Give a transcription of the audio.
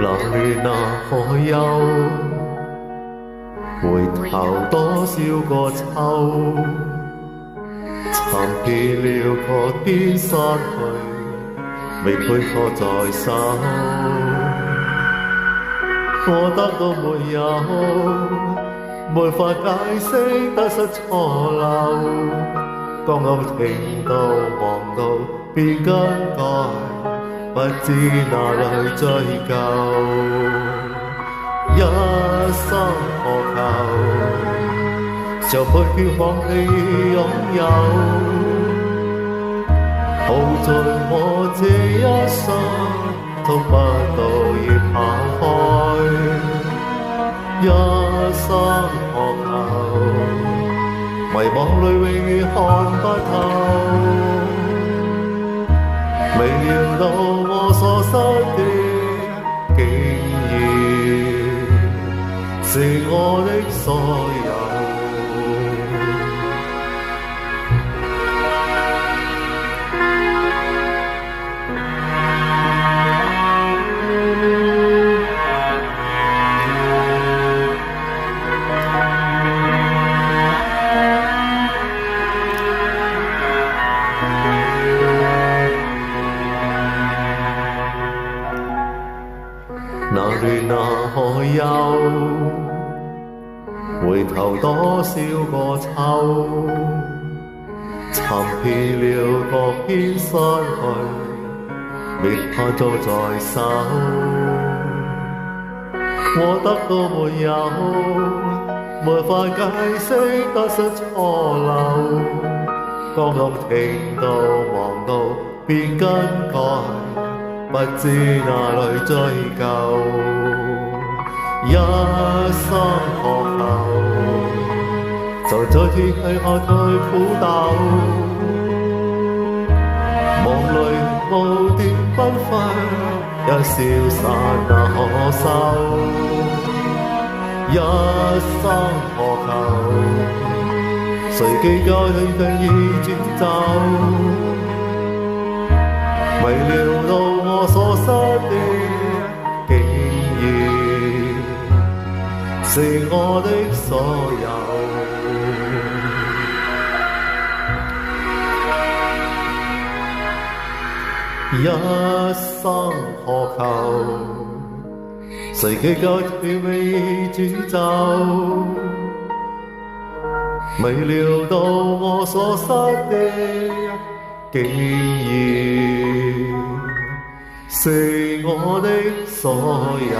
哪亂哪可休？回頭多少個秋，尋遍了各邊山去，未配錯在手。我得到沒有，沒法解釋得失錯漏。剛剛聽到望到便更改，不知哪裏追究。一生何求，就不叫放棄擁有。耗盡我這一生，都不到已跑開。一生何求，迷惘裏永遠看不透。未料到我所失的，竟然是我的所有。哪亂哪可休？回頭多少個秋，尋遍了各邊山去，未盼做在手。我得到沒有，沒法解釋得失錯漏。剛剛聽到望到便更改，不知哪裏追究。一生何求，就在天際下退苦鬥。夢裏無電繽紛，一消散那可收。一生何求，誰記舊人強已轉走。未料到我所失的，竟然是我的所有。一生何求，誰記舊情未轉走。未料到我所失的，竟然是我的所有。